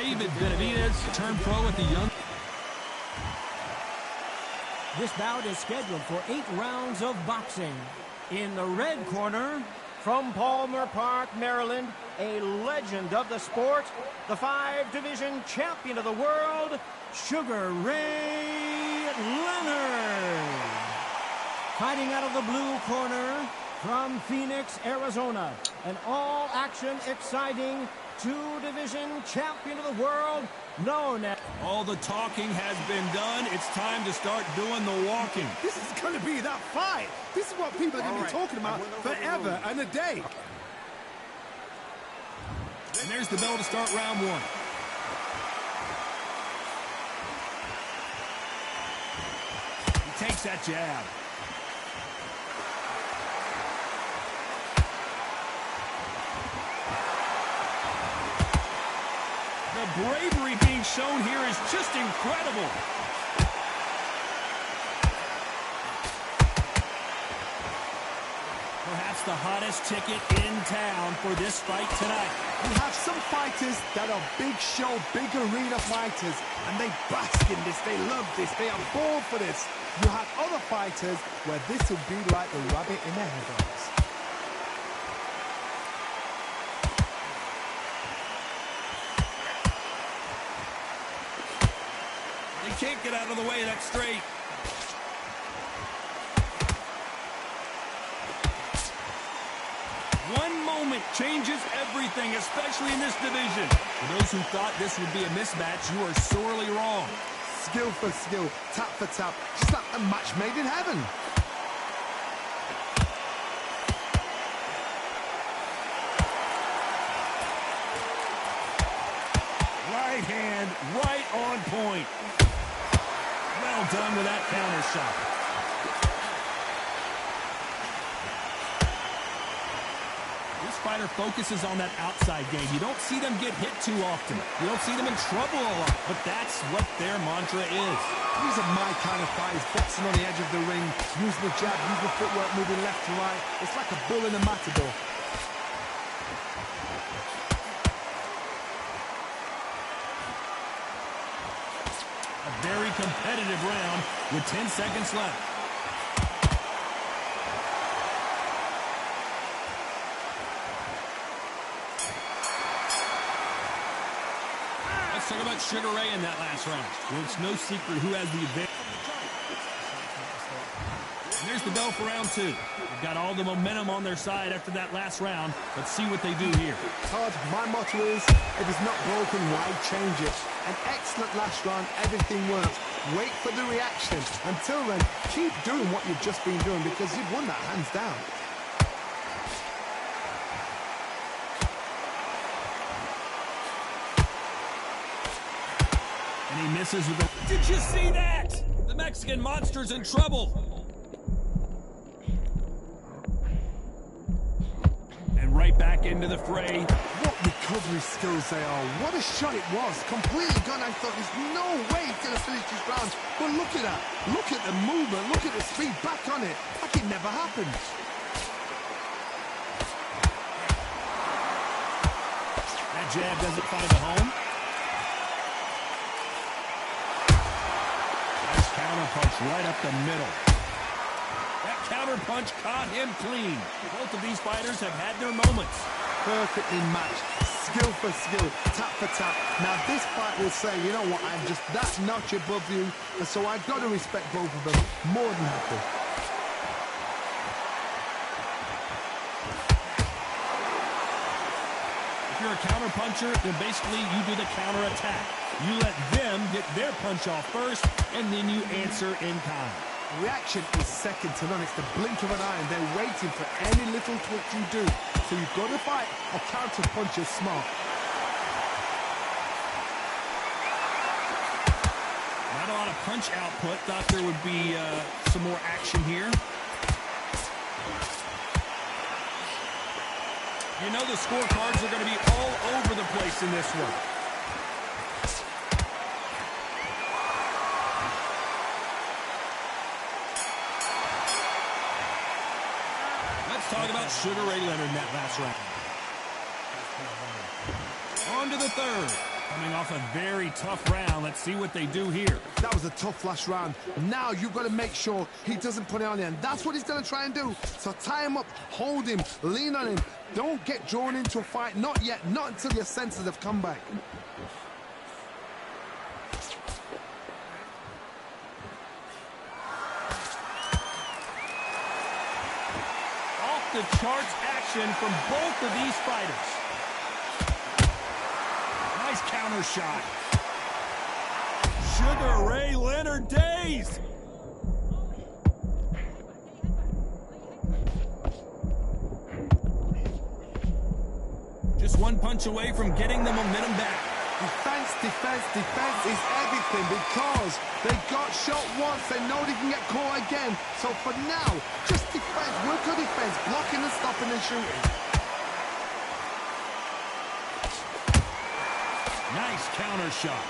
David Benavidez turned pro at the young. This bout is scheduled for 8 rounds of boxing. In the red corner, from Palmer Park, Maryland, a legend of the sport, the 5-division champion of the world, Sugar Ray Leonard. Fighting out of the blue corner, from Phoenix, Arizona, an all-action, exciting 2-division champion of the world, known as... All the talking has been done. It's time to start doing the walking. This is going to be that fight. This is what people are going to be talking about forever and a day. And there's the bell to start round 1. He takes that jab. The bravery being shown here is just incredible. Perhaps the hottest ticket in town for this fight tonight. We have some fighters that are big show, big arena fighters, and they bask in this, they love this, they are born for this. You have other fighters where this will be like the rabbit in the headlights. Can't get out of the way, that's straight. One moment changes everything, especially in this division. For those who thought this would be a mismatch, you are sorely wrong. Skill for skill, tap for tap, just like a match made in heaven. Right hand, right on point. Well done with that counter shot. This fighter focuses on that outside game. You don't see them get hit too often. You don't see them in trouble a lot, but that's what their mantra is. These are my kind of fighters, boxing on the edge of the ring, using the jab, using the footwork, moving left to right. It's like a bull in a matador. Very competitive round with 10 seconds left. Let's talk about Sugar Ray in that last round. Well, it's no secret who has the advantage. And there's the bell for round 2. They've got all the momentum on their side after that last round. Let's see what they do here. Todd, my motto is, if it's not broken, why change it? An excellent last round, everything worked. Wait for the reaction. Until then, keep doing what you've just been doing because you've won that hands down. And he misses with the... Did you see that? The Mexican monster's in trouble. And right back into the fray. What recovery skills they are. What a shot it was. Completely gone. I thought there's no way he's going to finish this round. But look at that. Look at the movement. Look at the speed. Back on it. Like it never happened. That jab doesn't find a home. Nice counter punch right up the middle. That counter punch caught him clean. Both of these fighters have had their moments. Perfectly matched, skill for skill, tap for tap. Now this fight will say, you know what, I'm just that notch above you, and so I've got to respect both of them more than happy. If you're a counter puncher, then basically you do the counter attack. You let them get their punch off first, and then you answer in kind. Reaction is second to none. It's the blink of an eye, and they're waiting for any little twitch you do. So you've got to fight or counter punch is smart. Not a lot of punch output. Thought there would be some more action here. You know the scorecards are going to be all over the place in this one. Talk about Sugar Ray Leonard in that last round. On to the third. Coming off a very tough round. Let's see what they do here. That was a tough last round. Now you've got to make sure he doesn't put it on you, and that's what he's going to try and do. So tie him up, hold him, lean on him. Don't get drawn into a fight. Not yet. Not until your senses have come back. Off the charts action from both of these fighters. Nice counter shot. Sugar Ray Leonard dazed. Just one punch away from getting the momentum back. Defense, defense, defense is everything because they got shot once. They know they can get caught again. So for now, just defense, work on defense, blocking and stopping and shooting. Nice counter shot.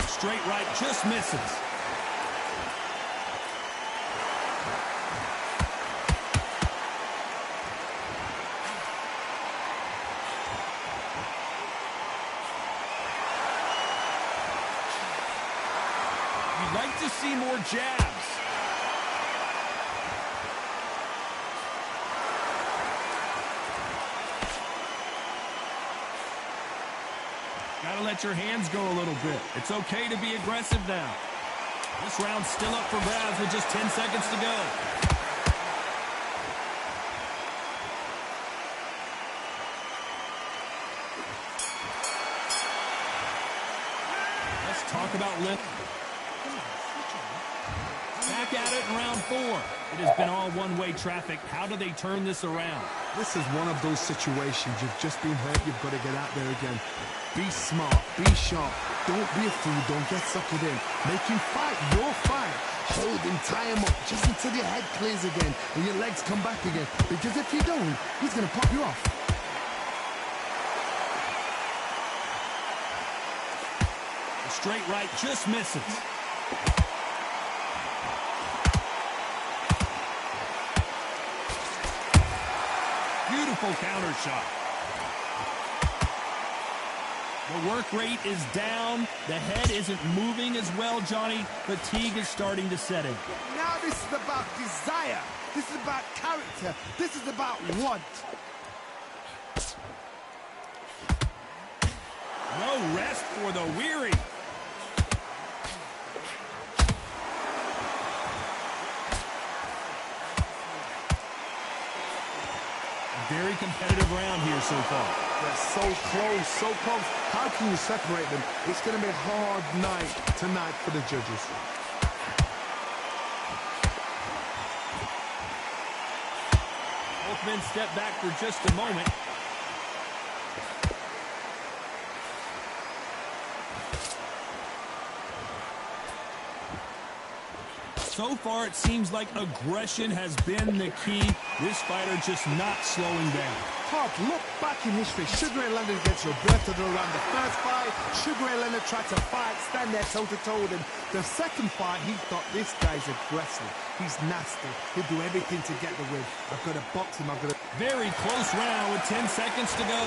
Straight right just misses. You'd like to see more jabs. Gotta let your hands go a little bit. It's okay to be aggressive now. This round's still up for grabs with just 10 seconds to go. Let's talk about lift. Back at it in round 4. It has been all one-way traffic. How do they turn this around? This is one of those situations. You've just been hurt. You've got to get out there again. Be smart. Be sharp. Don't be a fool. Don't get suckered in. Make him fight your fight. Hold him, tie him up just until your head clears again and your legs come back again. Because if you don't, he's going to pop you off. The straight right just misses. Beautiful counter shot. The work rate is down. The head isn't moving as well, Johnny. Fatigue is starting to set in. Now this is about desire. This is about character. This is about want. No rest for the weary. Very competitive round here so far. They're so close, so close. How can you separate them? It's going to be a hard night tonight for the judges. Both men step back for just a moment. So far, it seems like aggression has been the key. This fighter just not slowing down. Todd, look back in history. Sugar Ray Leonard against Roberto Duran. The first fight, Sugar Ray Leonard tried to fight, stand there toe-to-toe with him. The second fight, he thought, this guy's aggressive. He's nasty. He'll do everything to get the win. I've got to box him. I've got to... Very close round with 10 seconds to go.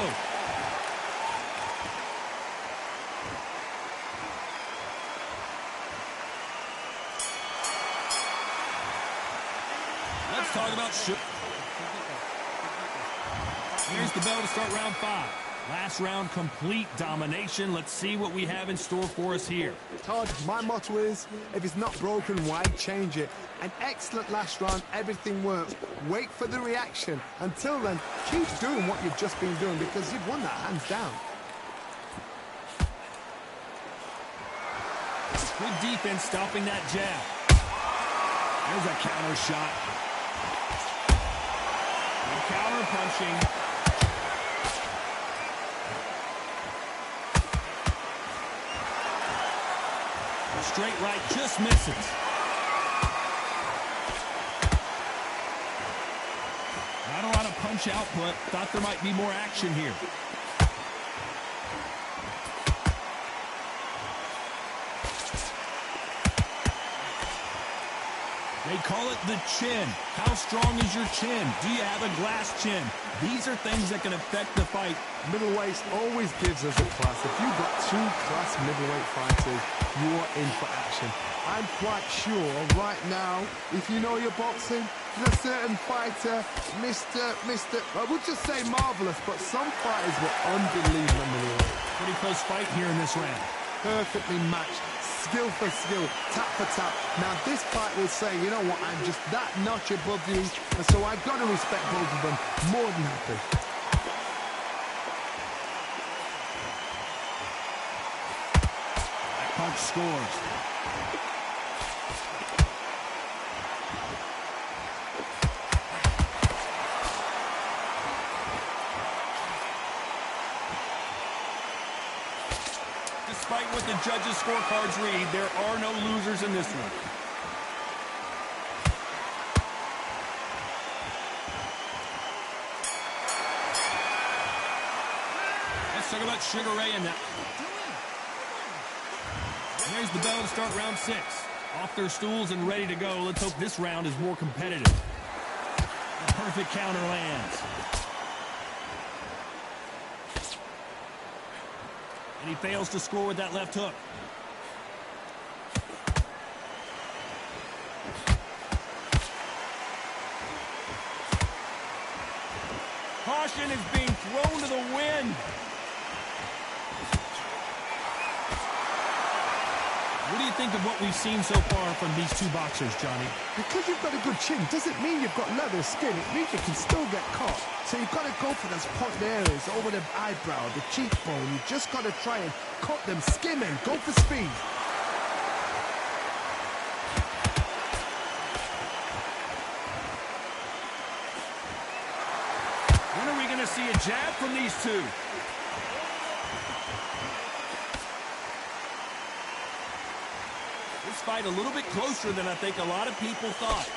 Let's talk about Here's the bell to start round 5. Last round, complete domination. Let's see what we have in store for us here. Todd, my motto is, if it's not broken, why change it? An excellent last round, everything works. Wait for the reaction. Until then, keep doing what you've just been doing because you've won that hands down. Good defense stopping that jab. There's a counter shot. Good counter punching. Straight right just misses. Not a lot of punch output. Thought there might be more action here. They call it the chin. How strong is your chin? Do you have a glass chin? These are things that can affect the fight. Middleweight always gives us a class. If you've got two class middleweight fighters, you are in for action. I'm quite sure right now, if you know your boxing, there's a certain fighter, I would just say marvelous, but some fighters were unbelievable middleweight. Pretty close fight here in this round. Perfectly matched, skill for skill, tap for tap. Now this fight will say, you know what, I'm just that notch above you, and so I've got to respect both of them. More than happy. That punch scores. Despite what the judges' scorecards read, there are no losers in this one. Let's talk about Sugar Ray and that. And there's the bell to start round 6. Off their stools and ready to go. Let's hope this round is more competitive. The perfect counter lands. And he fails to score with that left hook. Caution is being thrown to the wind. What do you think of what we've seen so far from these two boxers, Johnny? Because you've got a good chin doesn't mean you've got leather skin. It means you can still get caught. So you've got to go for those pot areas over the eyebrow, the cheekbone. You just got to try and cut them, skim them, go for speed. When are we going to see a jab from these two? This fight a little bit closer than I think a lot of people thought.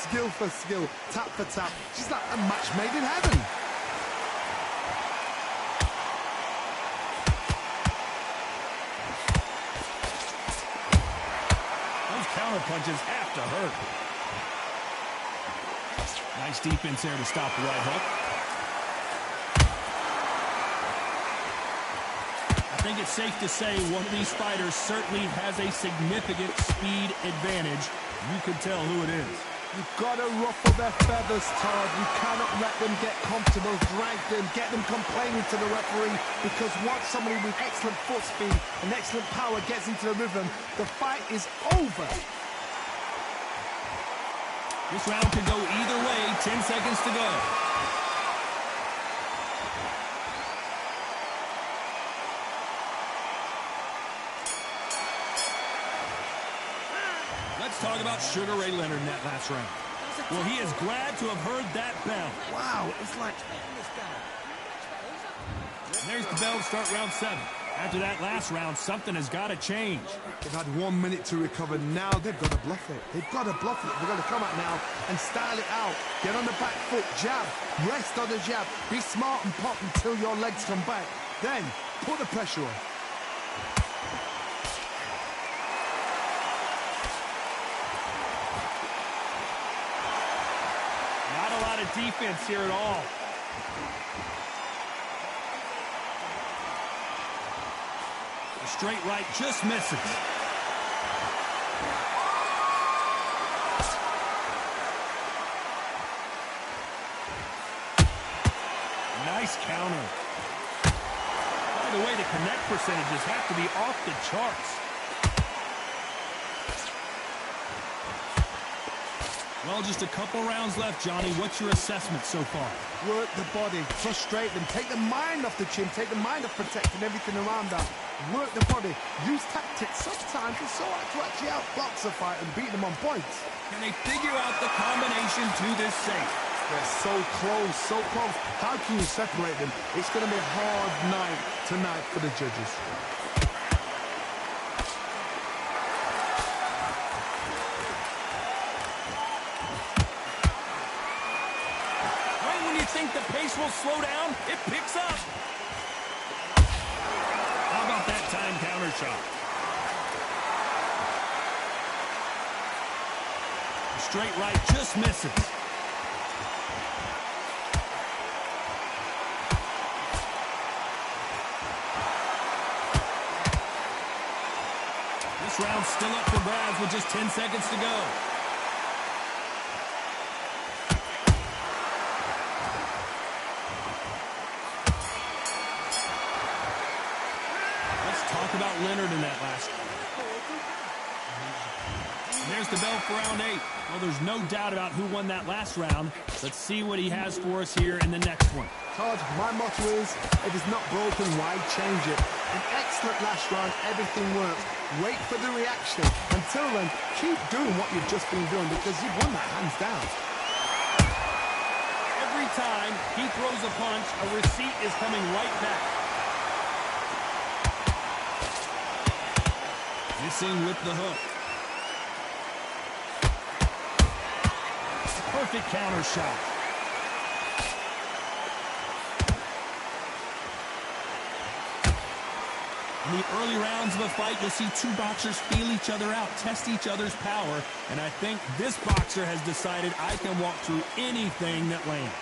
Skill for skill, tap for tap. Just like a match made in heaven. Those counter punches have to hurt. Nice defense there to stop the right hook. I think it's safe to say one of these fighters certainly has a significant speed advantage. You can tell who it is. You've got to ruffle their feathers, Todd. You cannot let them get comfortable, drag them, get them complaining to the referee, because once somebody with excellent foot speed and excellent power gets into the rhythm, the fight is over. This round could go either way. 10 seconds to go. Let's talk about Sugar Ray Leonard in that last round. Well, he is glad to have heard that bell. Wow, it's like... And there's the bell to start round 7. After that last round, something has got to change. They've had 1 minute to recover. Now they've got to bluff it. They've got to bluff it. They've got to come out now and style it out. Get on the back foot, jab, rest on the jab. Be smart and pop until your legs come back. Then, put the pressure on. Not a lot of defense here at all. The straight right just misses. Nice counter. By the way, the connect percentages have to be off the charts. Well, just a couple rounds left, Johnny. What's your assessment so far? Work the body, frustrate them, take the mind off the chin, take the mind off protecting everything around that. Work the body, use tactics. Sometimes it's so hard to actually outbox a fight and beat them on points. Can they figure out the combination to this safe? They're so close, so close. How can you separate them? It's going to be a hard night tonight for the judges. Think the pace will slow down? It picks up. How about that time counter shot? Straight right just misses. This round's still up for grabs with just 10 seconds to go. Let's talk about Leonard in that last one. And there's the bell for round 8. Well, there's no doubt about who won that last round. Let's see what he has for us here in the next one. Todd, my motto is, if it's not broken, why change it? An excellent last round, everything works. Wait for the reaction. Until then, keep doing what you've just been doing because you've won that hands down. Every time he throws a punch, a receipt is coming right back. Missing with the hook. Perfect counter shot. In the early rounds of a fight, you'll see two boxers feel each other out, test each other's power, and I think this boxer has decided I can walk through anything that lands.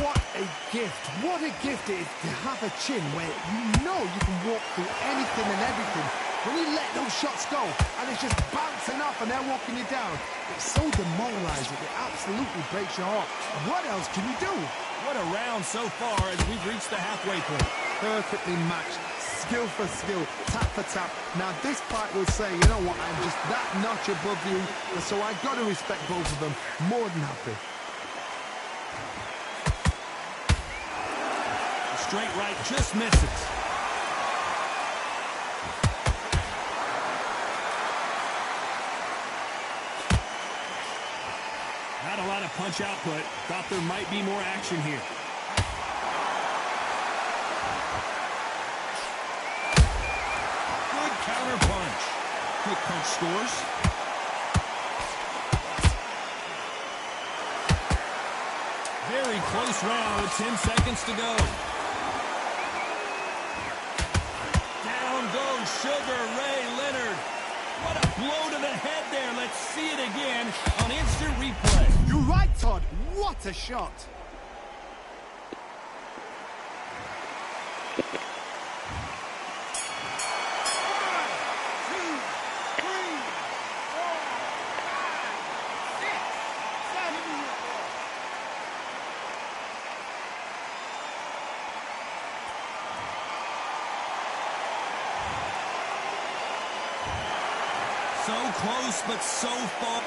What a gift. What a gift it is to have a chin where you know you can walk through anything and everything. When you let those shots go and it's just bouncing off and they're walking you down, it's so demoralizing. It absolutely breaks your heart. What else can you do? What a round so far as we've reached the halfway point. Perfectly matched. Skill for skill, tap for tap. Now this fight will say, you know what, I'm just that notch above you, and so I got to respect both of them. More than happy. The straight right just misses. Not a lot of punch output. Thought there might be more action here. Counter punch. Quick punch scores. Very close round with 10 seconds to go. Down goes Sugar Ray Leonard. What a blow to the head there. Let's see it again on instant replay. You're right, Todd. What a shot. So close, but so far.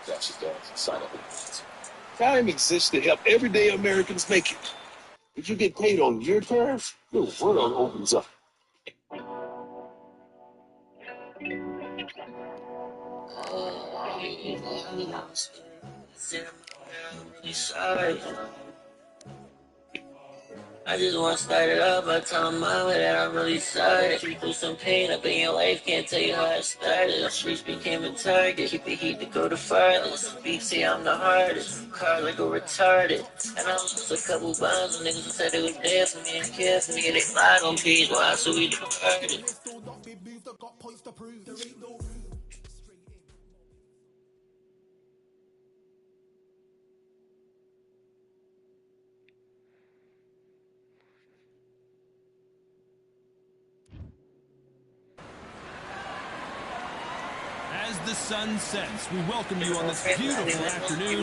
That you don't sign up. Time exists to help everyday Americans make it. If you get paid on your terms, the world opens up. Sorry. I just want to start it up by telling mama that I'm really sorry. You through some pain up in your life, can't tell you how it started. The streets became a target, keep the heat to go the farthest. Beats say I'm the hardest, car like a retarded. And I lost a couple bombs, niggas who said they was there for me and care for me. They lied on page, why so we departed. As the sun sets, we welcome you on this beautiful afternoon